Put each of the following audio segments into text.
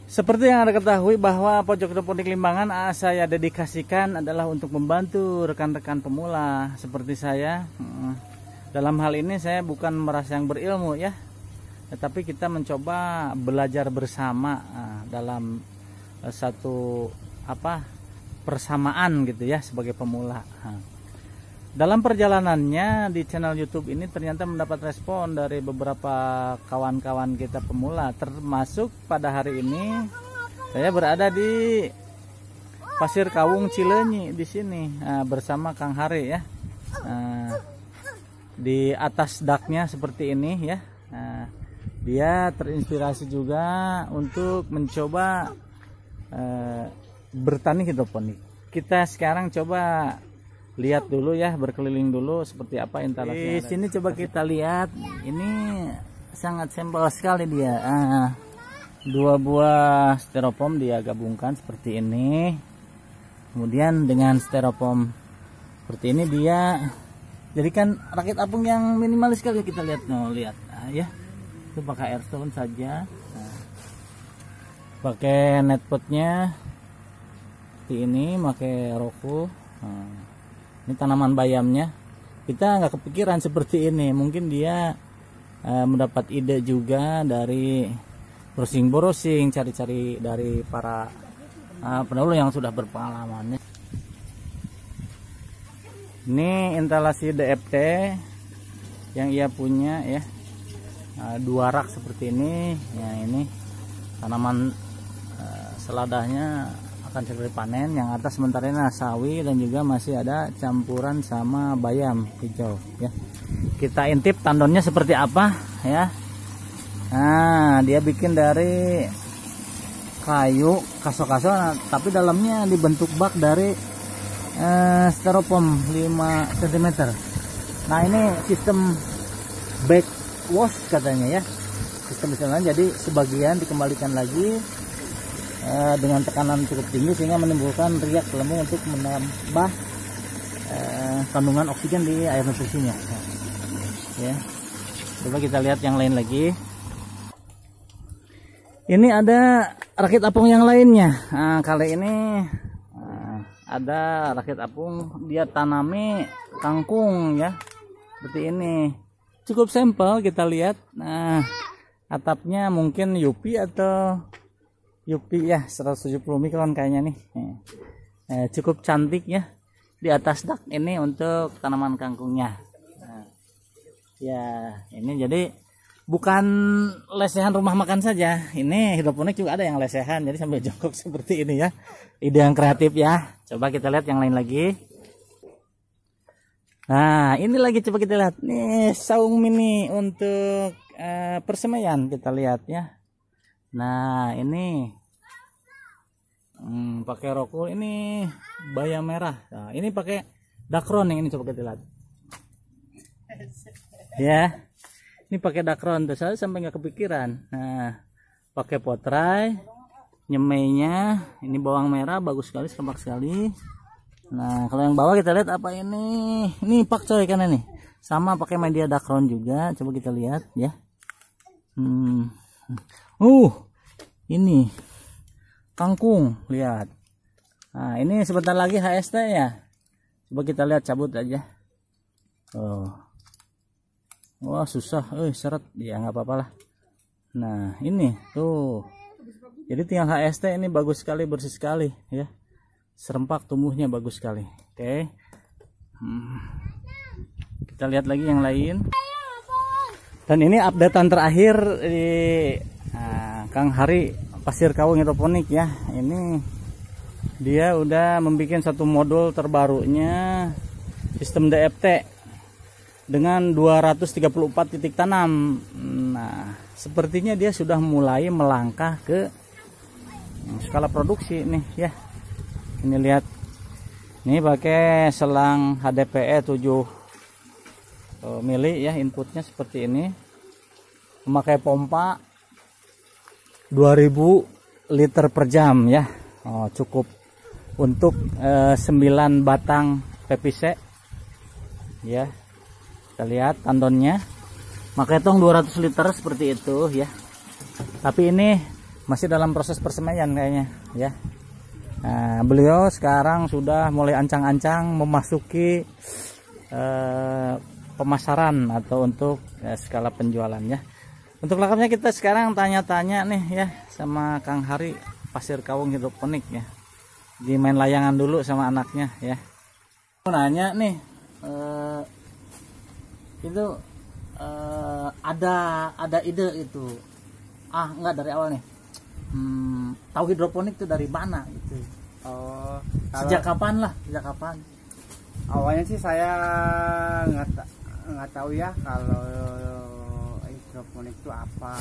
Seperti yang Anda ketahui bahwa pojok hidroponik Limbangan saya dedikasikan adalah untuk membantu rekan-rekan pemula seperti saya. Dalam hal ini saya bukan merasa yang berilmu ya, tetapi kita mencoba belajar bersama dalam satu persamaan gitu ya sebagai pemula. Dalam perjalanannya di channel YouTube ini ternyata mendapat respon dari beberapa kawan-kawan kita pemula, termasuk pada hari ini saya berada di Pasir Kawung Cileunyi di sini bersama Kang Hari ya. Di atas daknya seperti ini ya. Dia terinspirasi juga untuk mencoba bertani hidroponik. Kita sekarang coba lihat dulu ya, berkeliling dulu seperti apa instalasinya. Di sini coba kita lihat, ini sangat simpel sekali dia. Dua buah styrofoam dia gabungkan seperti ini. Kemudian dengan styrofoam seperti ini dia jadikan rakit apung yang minimalis sekali. Kita lihat, lihat ya. Itu pakai airstone saja. Pakai netpotnya seperti ini, pakai roku. Ini tanaman bayamnya. Kita nggak kepikiran seperti ini. Mungkin dia mendapat ide juga dari browsing, cari-cari dari para pendahulu yang sudah berpengalaman. Ini instalasi DFT yang ia punya ya. Dua rak seperti ini. Ya, ini tanaman seladahnya akan segera panen. Yang atas sementara ini sawi dan juga masih ada campuran sama bayam hijau ya. Kita intip tandonnya seperti apa ya. Nah, dia bikin dari kayu kaso-kaso, tapi dalamnya dibentuk bak dari styrofoam 5 cm. Nah, ini sistem back wash katanya ya. Sistem misalnya, jadi sebagian dikembalikan lagi dengan tekanan cukup tinggi sehingga menimbulkan riak gelembung untuk menambah kandungan oksigen di air nutrisinya ya. Coba kita lihat yang lain lagi. Ini ada rakit apung yang lainnya. Kali ini ada rakit apung, dia tanami kangkung ya seperti ini. Cukup sampel kita lihat. Nah, atapnya mungkin Yupi atau Yupi ya, 170 mikron kayaknya nih. Cukup cantik ya di atas dak ini untuk tanaman kangkungnya. Ya, ini jadi bukan lesehan rumah makan saja. Ini hidroponik juga ada yang lesehan, jadi sambil jongkok seperti ini ya. Ide yang kreatif ya. Coba kita lihat yang lain lagi. Nah, ini lagi coba kita lihat. Nih, saung mini untuk persemaian kita lihat ya. Nah, ini pakai rokul, ini bayam merah. Nah, ini pakai dakron yang ini coba kita lihat. Ya. Ini pakai dakron tuh, saya sampai nggak kepikiran. Nah, pakai potrai, nyemainya, ini bawang merah bagus sekali, serempak sekali. Nah, kalau yang bawah kita lihat apa ini? Ini pakcoy kan ini. Sama pakai media dakron juga. Coba kita lihat ya. Ini kangkung, lihat. Nah, ini sebentar lagi HST ya. Coba kita lihat, cabut aja. Wah, susah, seret ya, nggak apa-apa lah. Nah, ini tuh, jadi tiang HST ini bagus sekali, bersih sekali ya, serempak tumbuhnya bagus sekali. Oke. Kita lihat lagi yang lain. Dan ini updatean terakhir di Kang Hari Pasir Kawung Hidroponik ya. Ini dia udah membuat satu modul terbarunya sistem DFT dengan 234 titik tanam. Nah, sepertinya dia sudah mulai melangkah ke skala produksi nih ya. Ini lihat, ini pakai selang HDPE 7 mili ya, inputnya seperti ini. Memakai pompa 2000 liter per jam ya. Cukup untuk 9 batang PVC ya. Kita lihat tandonnya, pakai tong 200 liter seperti itu ya. Tapi ini masih dalam proses persemaian kayaknya ya. Nah, beliau sekarang sudah mulai ancang-ancang memasuki pemasaran atau untuk skala penjualannya. Untuk lengkapnya kita sekarang tanya-tanya nih ya sama Kang Hari, pasir kawung hidroponik ya. Di main layangan dulu sama anaknya ya. Mau nanya nih, itu ada ide itu. Enggak dari awal nih. Tahu hidroponik itu dari mana gitu. Oh, Sejak kapan lah? Sejak kapan? awalnya sih saya nggak tahu ya kalau hidroponik itu apa.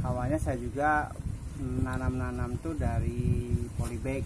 Awalnya saya juga nanam tuh dari polybag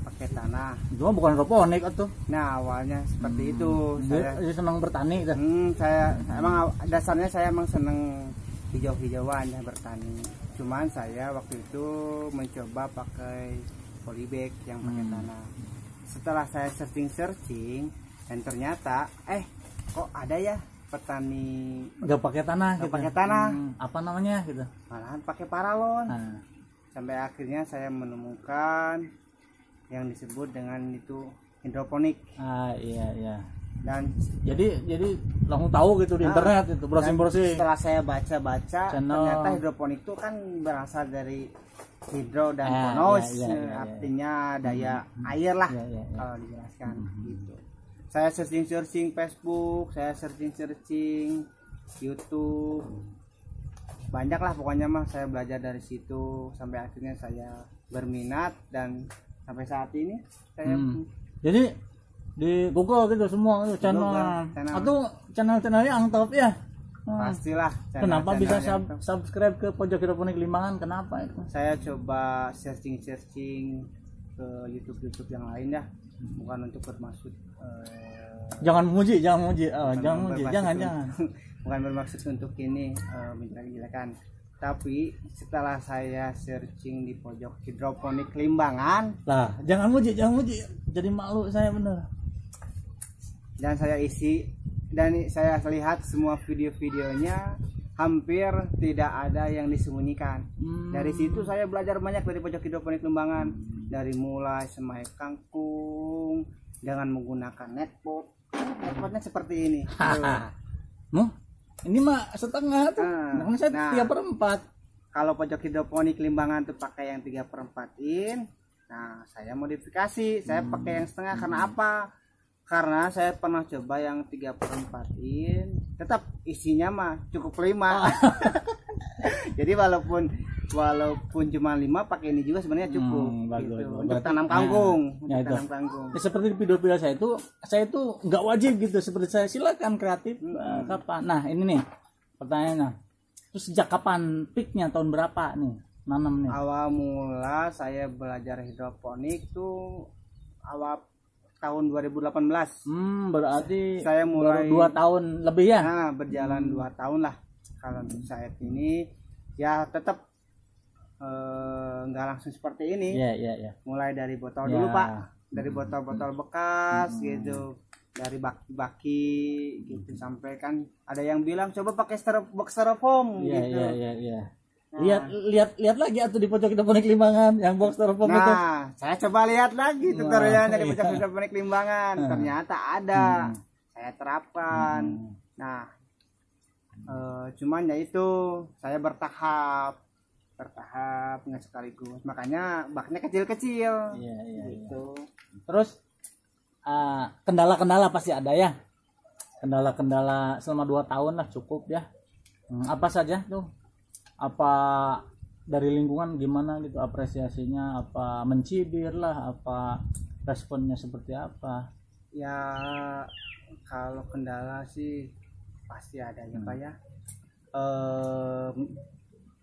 pakai tanah. Cuma bukan hidroponik atau? Nah awalnya seperti itu. Saya senang bertani kan? saya emang dasarnya saya emang seneng hijau-hijauan ya, bertani. Cuman saya waktu itu mencoba pakai polybag yang pakai tanah. Setelah saya searching dan ternyata kok ada ya petani nggak pakai tanah, nggak gitu. pakai tanah. Apa namanya gitu? Malahan pakai paralon. Nah. Sampai akhirnya saya menemukan yang disebut dengan itu hidroponik. Iya. Dan Jadi langsung tahu gitu di internet itu browsing. Setelah saya baca-baca, Channel. ternyata hidroponik itu kan berasal dari hidro dan ponos, iya. artinya daya air lah, Iya. kalau dijelaskan gitu. Saya searching Facebook, saya searching YouTube, banyak lah pokoknya mah. Saya belajar dari situ sampai akhirnya saya berminat dan sampai saat ini saya Jadi di Google gitu semua itu channel. Atau channel-channelnya yang top ya. Pastilah. Kenapa bisa subscribe ke Pojok Hidroponik Limbangan? Kenapa itu? Saya coba searching ke YouTube yang lain ya, bukan untuk bermaksud jangan memuji. Jangan. Bukan bermaksud untuk ini menjelek-jelekan. Tapi setelah saya searching di Pojok Hidroponik Limbangan, lah jangan muji. Jadi malu saya bener. Dan saya isi dan saya lihat semua video-videonya hampir tidak ada yang disembunyikan. Dari situ saya belajar banyak dari Pojok Hidroponik Limbangan, dari mulai semai kangkung dengan menggunakan netpot. Netpotnya seperti ini. Ini mah setengah tuh. Nah, saya 3/4. Kalau Pojok Hidroponik Limbangan tuh pakai yang 3/4-in. Nah, saya modifikasi, saya pakai yang setengah. Karena apa? Karena saya pernah coba yang 3/4-in, tetap isinya mah cukup 5. Jadi walaupun cuma 5, pakai ini juga sebenarnya cukup gitu. Untuk tanam kangkung, tanam kangkung. Seperti di video-video saya itu nggak wajib gitu. Seperti saya, silakan kreatif kapan. Nah ini nih pertanyaannya. Terus sejak kapan peaknya, tahun berapa nih nanam nih? Awal mula saya belajar hidroponik tuh awal tahun 2018. Berarti saya mulai 2 tahun lebih ya? Nah, berjalan 2 tahun lah. Kalau untuk saat ini ya tetap nggak langsung seperti ini. Iya. Mulai dari botol dulu Pak, dari botol-botol bekas gitu, dari baki gitu, sampai kan ada yang bilang coba pakai styrofoam gitu. Iya. Nah. Lihat lagi atau di Pojok Hidroponik Limbangan yang box styrofoam itu. Saya coba lihat lagi tutorialnya di Pojok Hidroponik Limbangan. Ternyata ada. Saya terapkan. Nah, cuman ya itu saya bertahap nggak sekaligus. Makanya baknya kecil-kecil. Iya. Gitu. Terus kendala-kendala pasti ada ya. Kendala-kendala selama 2 tahun lah cukup ya. Apa saja tuh? Apa dari lingkungan gimana gitu apresiasinya, apa mencibir lah, apa responnya seperti apa? Ya kalau kendala sih pasti ada ya Pak ya.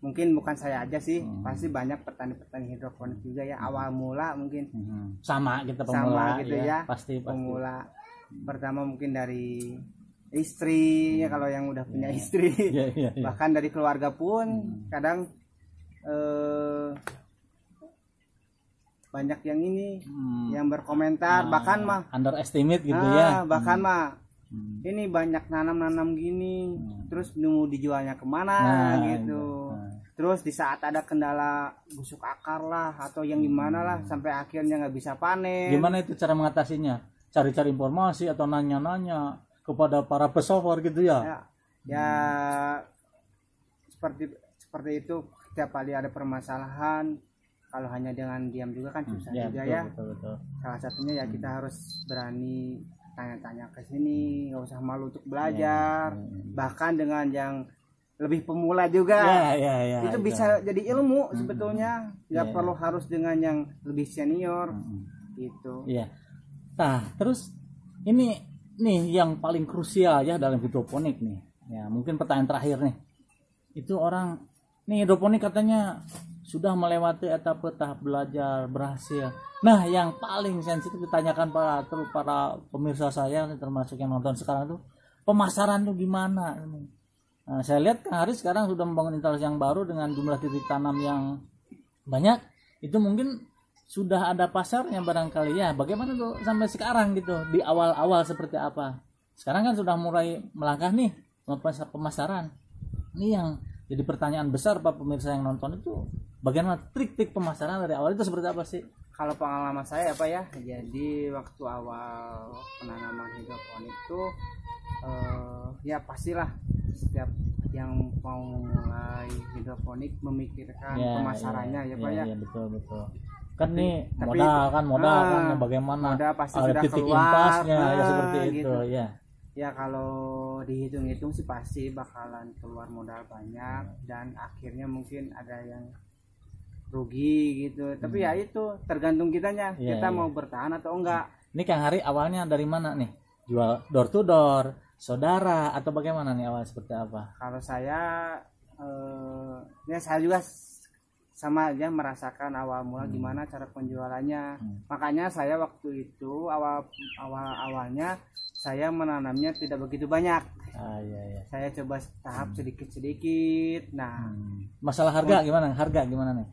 Mungkin bukan saya aja sih, pasti banyak petani-petani hidroponik juga ya, awal mula mungkin sama kita pemula gitu ya. Pasti pemula. Pertama mungkin dari istri ya, kalau yang udah punya istri. Bahkan dari keluarga pun kadang banyak yang ini yang berkomentar, bahkan mah underestimate gitu ya. Bahkan mah ini banyak nanam gini, terus mau dijualnya kemana gitu. Terus di saat ada kendala busuk akar lah atau yang gimana lah sampai akhirnya nggak bisa panen. Gimana itu cara mengatasinya? Cari-cari informasi atau nanya-nanya kepada para pesohor gitu ya? Ya seperti itu. Setiap kali ada permasalahan, kalau hanya dengan diam juga kan susah juga betul, ya. Betul. Salah satunya ya kita harus berani tanya-tanya ke sini, nggak usah malu untuk belajar. Bahkan dengan yang lebih pemula juga, itu bisa jadi ilmu sebetulnya. Nggak perlu harus dengan yang lebih senior, gitu. Iya. Nah, terus ini nih yang paling krusial ya dalam hidroponik nih. Ya, mungkin pertanyaan terakhir nih. Itu orang nih hidroponik katanya sudah melewati etapa tahap belajar berhasil. Nah, yang paling sensitif ditanyakan para pemirsa saya termasuk yang nonton sekarang tuh pemasaran tuh gimana? Nah, saya lihat Kang Haris sekarang sudah membangun instalasi yang baru dengan jumlah titik tanam yang banyak. Itu mungkin sudah ada pasarnya barangkali ya. Bagaimana tuh sampai sekarang gitu di awal-awal seperti apa? Sekarang kan sudah mulai melangkah nih pemasaran. Ini yang jadi pertanyaan besar Pak pemirsa yang nonton itu, bagaimana trik-trik pemasaran dari awal itu seperti apa sih? Kalau pengalaman saya apa ya, jadi waktu awal penanaman hidroponik itu ya pastilah setiap yang mau memulai hidroponik memikirkan pemasarannya ya Pak ya. Iya betul. Kan nih modal kan bagaimana? Modal pasti ada sudah titik keluar, impasnya ya seperti itu gitu. ya. Ya kalau dihitung-hitung sih pasti bakalan keluar modal banyak dan akhirnya mungkin ada yang rugi gitu. Tapi ya itu tergantung kitanya, kita mau bertahan atau enggak. Ini Kang Hari awalnya dari mana nih? Jual door to door, saudara atau bagaimana nih awal seperti apa? Kalau saya ya saya juga sama aja merasakan awal mula gimana cara penjualannya. Makanya saya waktu itu awalnya saya menanamnya tidak begitu banyak. Saya coba tahap sedikit. Nah, masalah harga gimana? Harga gimana nih?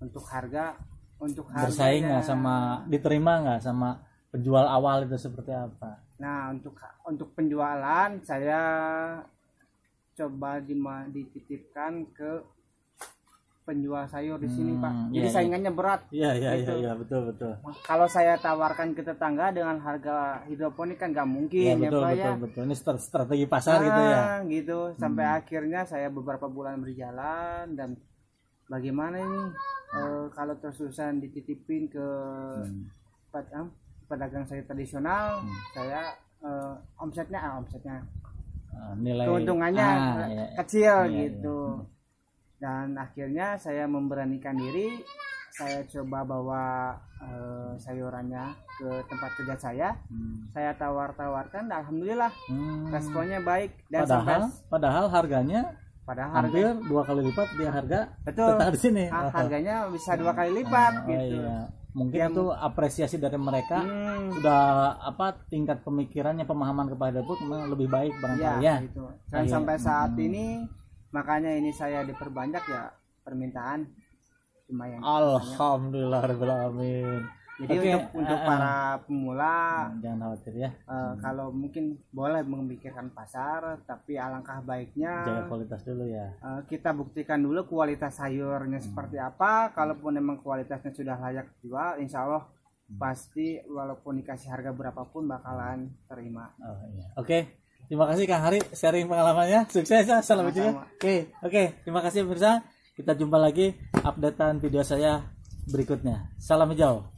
Untuk harga bersaing nggak sama diterima nggak sama penjual awal itu seperti apa? Nah, untuk penjualan saya coba dititipkan ke penjual sayur di sini Pak. Jadi saingannya berat. Iya betul. Kalau saya tawarkan ke tetangga dengan harga hidroponik kan nggak mungkin betul, ya Pak betul. Ini strategi pasar gitu ya. Gitu. Sampai akhirnya saya beberapa bulan berjalan dan bagaimana ini kalau terus-terusan dititipin ke pedagang sayur tradisional, saya omsetnya nilai keuntungannya kecil gitu. Dan akhirnya saya memberanikan diri, saya coba bawa sayurannya ke tempat kerja saya tawar-tawarkan, alhamdulillah responnya baik dan padahal harganya hampir 2 kali lipat dia harga tetap di sini. Harganya bisa 2 kali lipat gitu. Mungkin itu apresiasi dari mereka sudah tingkat pemikirannya, pemahaman kepada itu memang lebih baik barangkali ya. Gitu. Dan sampai saat ini makanya ini saya diperbanyak ya permintaan lumayan. Alhamdulillahirabbil alamin. Jadi untuk para pemula jangan khawatir ya. Kalau mungkin boleh memikirkan pasar, tapi alangkah baiknya jaga kualitas dulu ya. Kita buktikan dulu kualitas sayurnya seperti apa. Kalaupun memang kualitasnya sudah layak jual, insya Allah pasti walaupun dikasih harga berapapun bakalan terima. Oke. Terima kasih Kang Hari sharing pengalamannya. Sukses ya. Salam juga. Oke. Terima kasih pemirsa. Kita jumpa lagi updatean video saya berikutnya. Salam hijau.